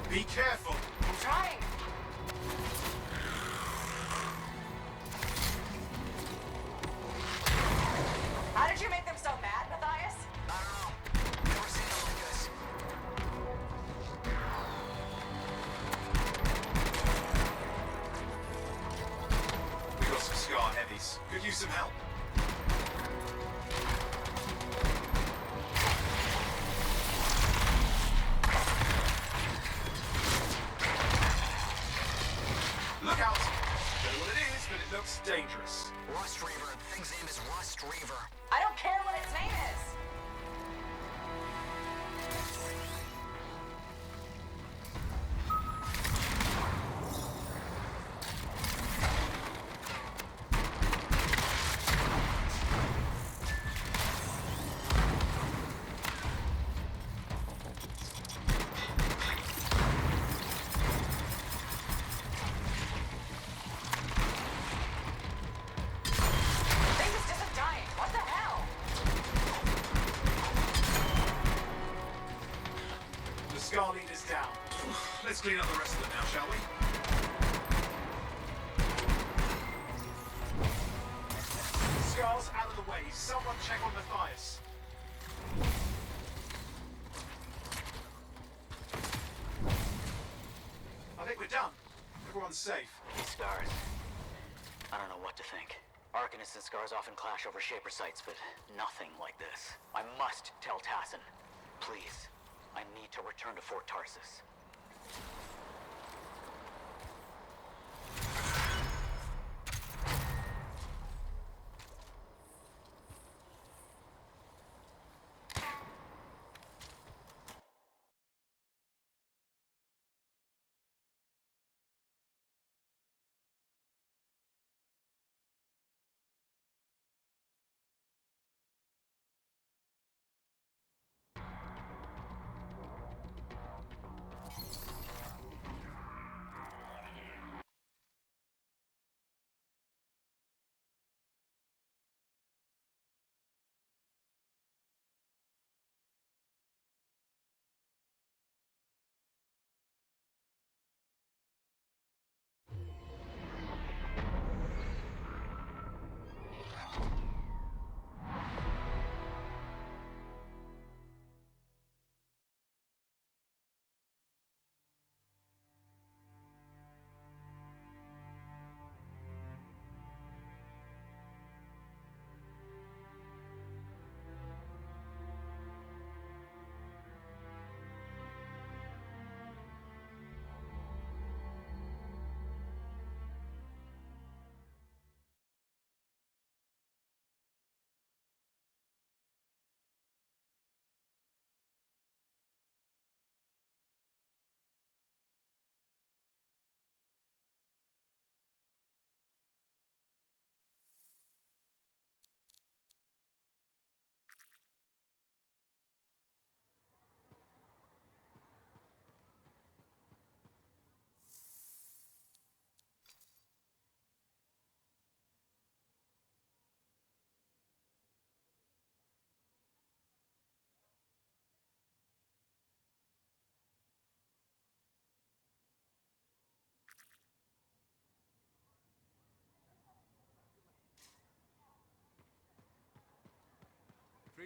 Be careful! I'm trying. How did you make them so mad, Matthias? I don't know. Never seen it like this. We got some Scar heavies. Could use some help. Look out! Don't know what it is, but it looks dangerous. Rust Reaver. The thing's name is Rust Reaver. I don't care what its name is. Thing just isn't dying. What the hell? The Scar leader's down. Let's clean up the rest of them now, shall we? Scar's out of the way. Someone check on Matthias. I think we're done. Everyone's safe. These Scars. I don't know what to think. Arcanists and Scars often clash over Shaper sites, but nothing like this. I must tell Tassin. Please. I need to return to Fort Tarsus.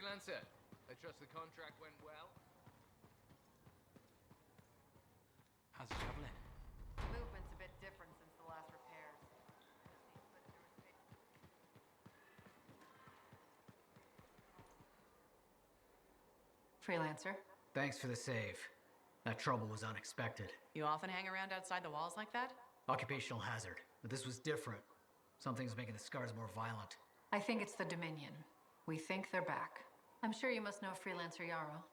Freelancer, I trust the contract went well? How's the traveling? Movement's a bit different since the last repairs. Freelancer. Thanks for the save. That trouble was unexpected. You often hang around outside the walls like that? Occupational hazard. But this was different. Something's making the scars more violent. I think it's the Dominion. We think they're back. I'm sure you must know Freelancer Yarrow.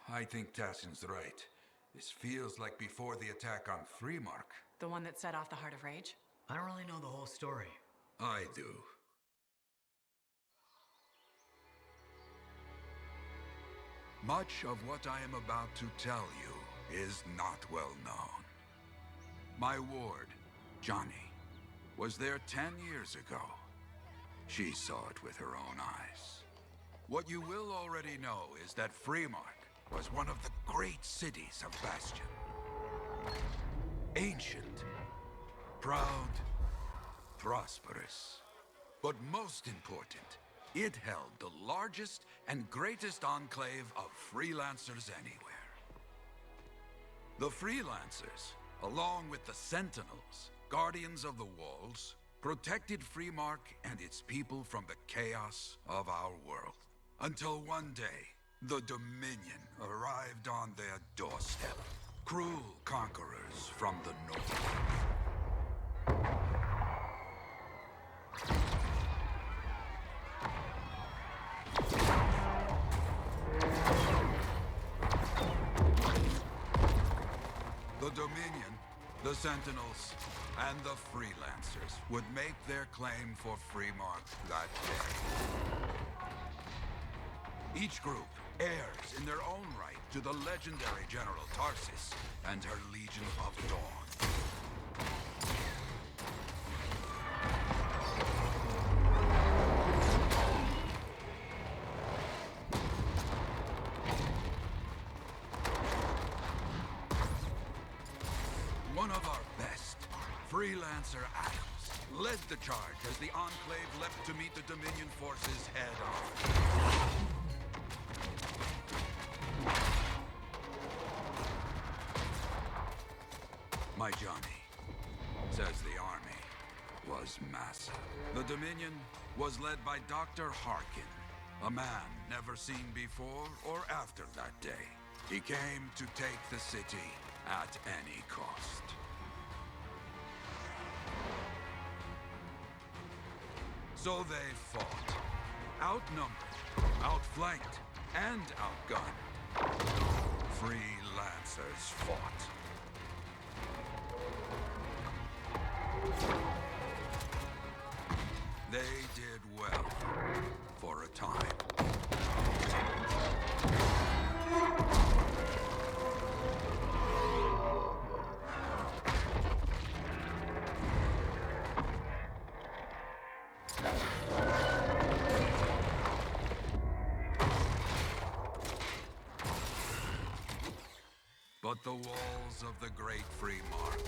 I think Tassin's right. This feels like before the attack on Freemark. The one that set off the Heart of Rage? I don't really know the whole story. I do. Much of what I am about to tell you is not well known. My ward, Johnny, was there 10 years ago. She saw it with her own eyes. What you will already know is that Freemark was one of the great cities of Bastion. Ancient, proud, prosperous. But most important, it held the largest and greatest enclave of freelancers anywhere. The freelancers, along with the Sentinels, guardians of the walls, protected Freemark and its people from the chaos of our world. Until one day, the Dominion arrived on their doorstep. Cruel conquerors from the north. The Dominion, the Sentinels, and the Freelancers would make their claim for Freemark that day. Each group heirs in their own right to the legendary General Tarsis and her Legion of Dawn. One of our best, Freelancer Adams, led the charge as the Enclave leapt to meet the Dominion forces head-on. My Johnny says the army was massive. The Dominion was led by Dr. Harkin, a man never seen before or after that day. He came to take the city at any cost. So they fought, outnumbered, outflanked, and outgunned. Freelancers fought. They did well, for a time. But the walls of the Great Freemark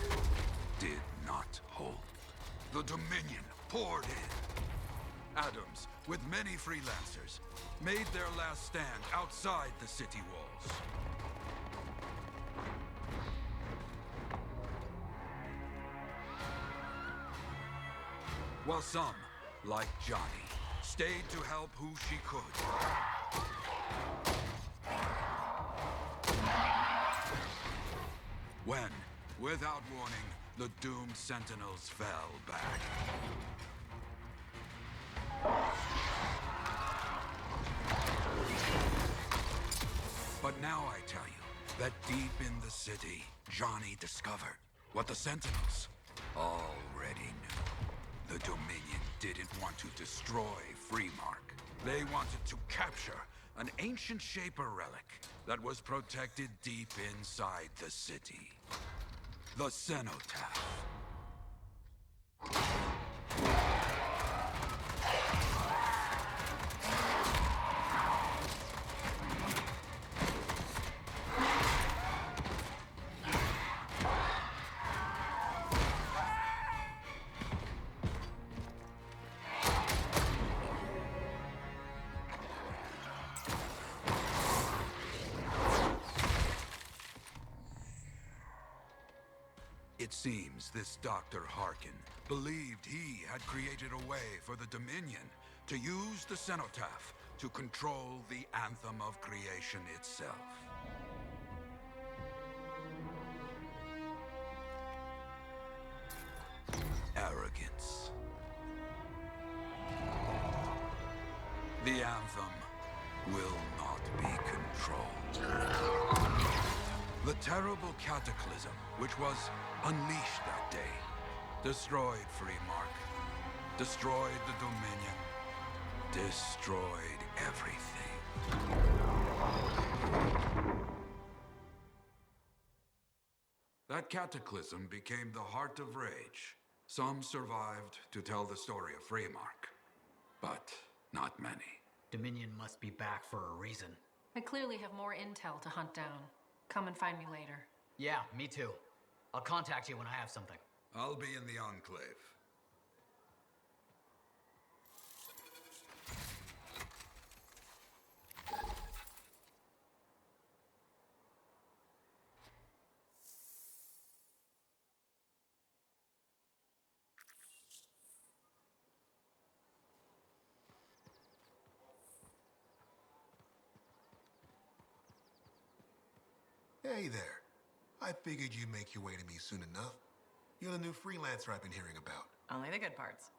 did not hold. The Dominion poured in. Adams, with many freelancers, made their last stand outside the city walls. While some, like Johnny, stayed to help who she could. When, without warning, the doomed Sentinels fell back. But now I tell you that deep in the city, Johnny discovered what the Sentinels already knew. The Dominion didn't want to destroy Freemark. They wanted to capture an ancient Shaper relic that was protected deep inside the city. The Cenotaph. It seems this Dr. Harkin believed he had created a way for the Dominion to use the cenotaph to control the Anthem of creation itself. Arrogance. The Anthem will not be controlled. The terrible cataclysm which was unleashed that day destroyed Freemark, destroyed the Dominion, destroyed everything. That cataclysm became the heart of rage. Some survived to tell the story of Freemark, but not many. Dominion must be back for a reason. I clearly have more intel to hunt down. Come and find me later. Yeah, me too. I'll contact you when I have something. I'll be in the Enclave. Hey there. I figured you'd make your way to me soon enough. You're the new freelancer I've been hearing about. Only the good parts.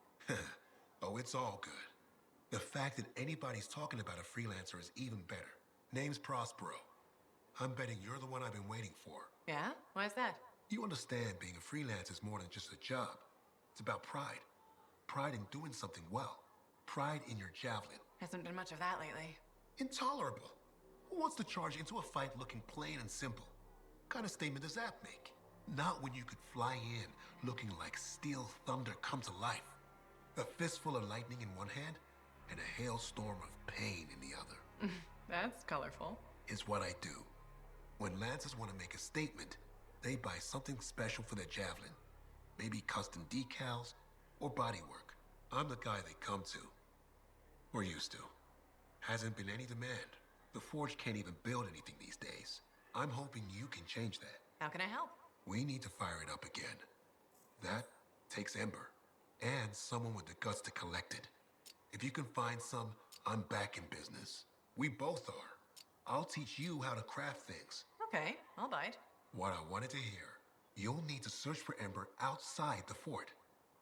Oh, it's all good. The fact that anybody's talking about a freelancer is even better. Name's Prospero. I'm betting you're the one I've been waiting for. Yeah? Why's that? You understand being a freelancer is more than just a job. It's about pride. Pride in doing something well. Pride in your javelin. Hasn't been much of that lately. Intolerable. Who wants to charge into a fight looking plain and simple? What kind of statement does that make? Not when you could fly in looking like steel thunder come to life. A fistful of lightning in one hand and a hailstorm of pain in the other. That's colorful. Is what I do. When Lancers want to make a statement, they buy something special for their javelin. Maybe custom decals or bodywork. I'm the guy they come to. Or used to. Hasn't been any demand. The Forge can't even build anything these days. I'm hoping you can change that. How can I help? We need to fire it up again. That takes Ember. And someone with the guts to collect it. If you can find some, I'm back in business. We both are. I'll teach you how to craft things. Okay, I'll bite. What I wanted to hear. You'll need to search for Ember outside the fort.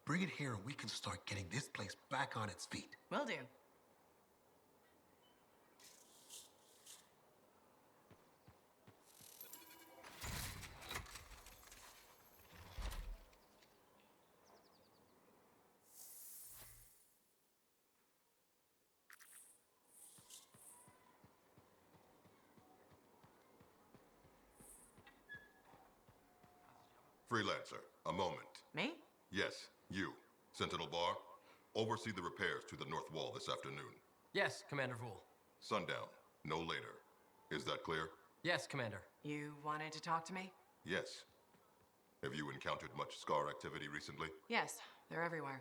Bring it here and we can start getting this place back on its feet. Will do. Freelancer, a moment. Me? Yes, you. Sentinel Bar, oversee the repairs to the north wall this afternoon. Yes, Commander Vool. Sundown, no later. Is that clear? Yes, Commander. You wanted to talk to me? Yes. Have you encountered much Scar activity recently? Yes, they're everywhere.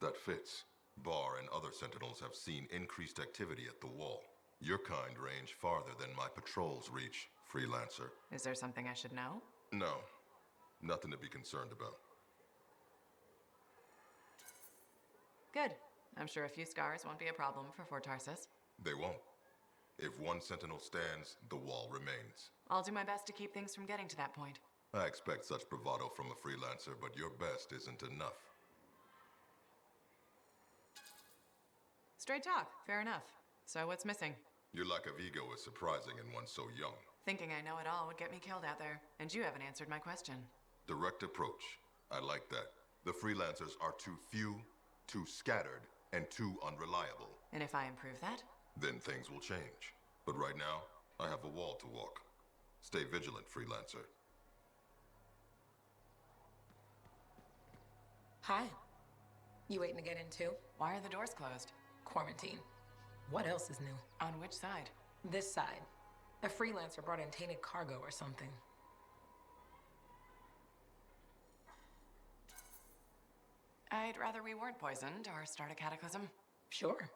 That fits. Bar and other Sentinels have seen increased activity at the wall. Your kind range farther than my patrols reach, Freelancer. Is there something I should know? No. Nothing to be concerned about. Good. I'm sure a few scars won't be a problem for Fort Tarsus. They won't. If one Sentinel stands, the wall remains. I'll do my best to keep things from getting to that point. I expect such bravado from a Freelancer, but your best isn't enough. Straight talk. Fair enough. So what's missing? Your lack of ego is surprising in one so young. Thinking I know it all would get me killed out there. And you haven't answered my question. Direct approach. I like that. The Freelancers are too few, too scattered, and too unreliable. And if I improve that? Then things will change. But right now, I have a wall to walk. Stay vigilant, Freelancer. Hi. You waiting to get in too? Why are the doors closed? Quarantine. What else is new? On which side? This side. A freelancer brought in tainted cargo or something. I'd rather we weren't poisoned or start a cataclysm. Sure.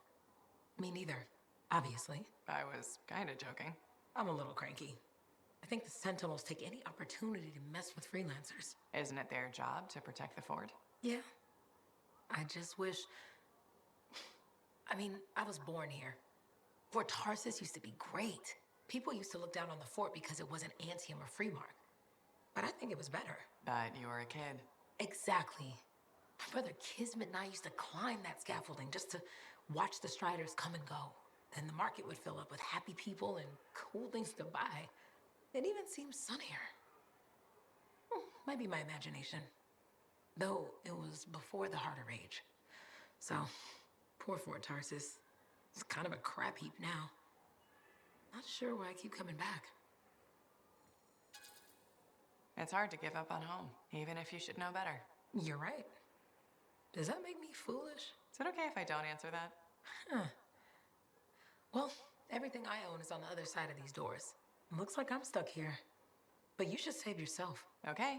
Me neither. Obviously. I was kinda joking. I'm a little cranky. I think think the Sentinels take any opportunity to mess with freelancers. Isn't it their job to protect the fort? Yeah. I just wish... I mean, I was born here. Fort Tarsus used to be great. People used to look down on the fort because it wasn't Anthem or Freemark. But I think it was better. But you were a kid. Exactly. My brother Kismet and I used to climb that scaffolding just to watch the Striders come and go. Then the market would fill up with happy people and cool things to buy. It even seemed sunnier. Might be my imagination. Though it was before the Harder Age. So, poor Fort Tarsus. It's kind of a crap heap now. Not sure why I keep coming back. It's hard to give up on home, even if you should know better. You're right. Does that make me foolish? Is it okay if I don't answer that? Huh. Well, everything I own is on the other side of these doors. Looks like I'm stuck here. But you should save yourself. Okay.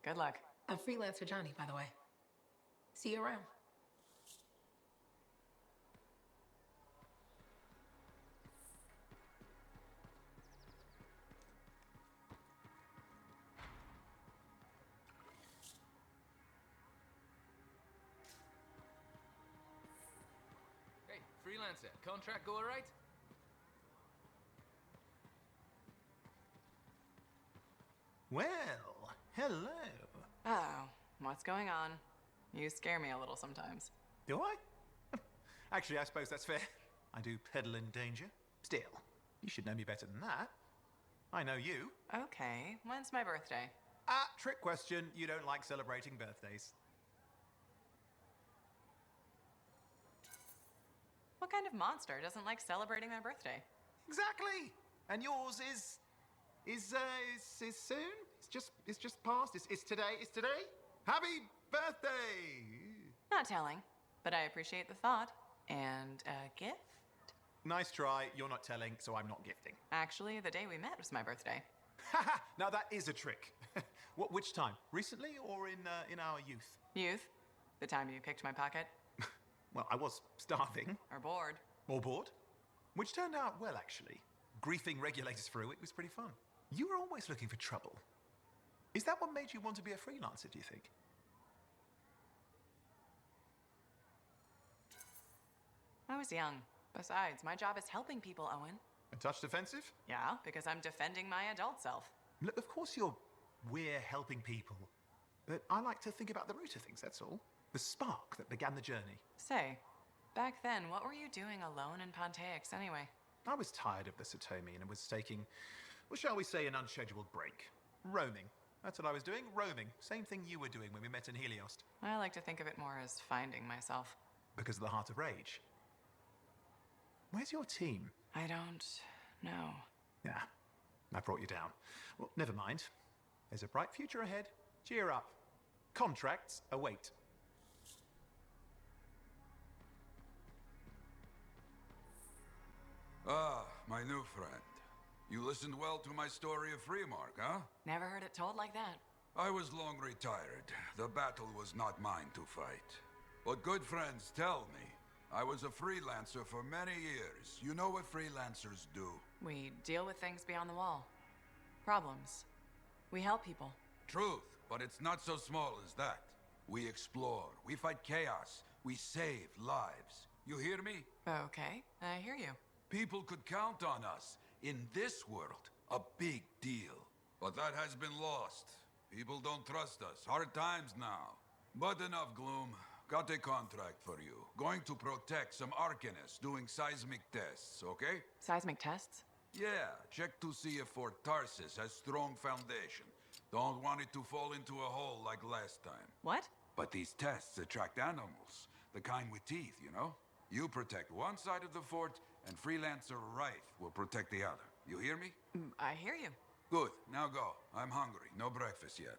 Good luck. I'm Freelancer Johnny, by the way. See you around. Hey, Freelancer, contract go alright? Well, hello. Oh, what's going on? You scare me a little sometimes. Do I? Actually, I suppose that's fair. I do peddle in danger. Still, you should know me better than that. I know you. Okay, when's my birthday? Trick question. You don't like celebrating birthdays. What kind of monster doesn't like celebrating their birthday? Exactly. And yours is soon. It's just past. It's today. It's today. Happy birthday. Not telling, but I appreciate the thought. And a gift? Nice try. You're not telling, so I'm not gifting. Actually, the day we met was my birthday. Haha. Now that is a trick. Which time? Recently or in our youth? Youth? The time you picked my pocket? Well, I was starving. Or bored. Or bored. Which turned out well, actually. Griefing regulators through it was pretty fun. You were always looking for trouble. Is that what made you want to be a freelancer, do you think? I was young. Besides, my job is helping people, Owen. A touch defensive? Yeah, because I'm defending my adult self. Look, of course we're helping people. But I like to think about the root of things, that's all. The spark that began the journey. Say, back then, what were you doing alone in Pontaix anyway? I was tired of the Satomi and was taking, well, shall we say, an unscheduled break. Roaming. That's what I was doing, roaming. Same thing you were doing when we met in Heliost. I like to think of it more as finding myself. Because of the Heart of Rage. Where's your team? I don't know. Yeah, I brought you down. Well, never mind. There's a bright future ahead. Cheer up. Contracts await. Ah, my new friend. You listened well to my story of Freemark, huh? Never heard it told like that. I was long retired. The battle was not mine to fight. But good friends tell me, I was a freelancer for many years. You know what freelancers do? We deal with things beyond the wall. Problems. We help people. Truth, but it's not so small as that. We explore, we fight chaos, we save lives. You hear me? Okay, I hear you. People could count on us. In this world, a big deal. But that has been lost. People don't trust us. Hard times now. But enough gloom. Got a contract for you. Going to protect some Arcanists doing seismic tests, okay? Seismic tests? Yeah, check to see if Fort Tarsus has strong foundation. Don't want it to fall into a hole like last time. What? But these tests attract animals. The kind with teeth, you know? You protect one side of the fort, and Freelancer Wraith will protect the other. You hear me? I hear you. Good. Now go. I'm hungry. No breakfast yet.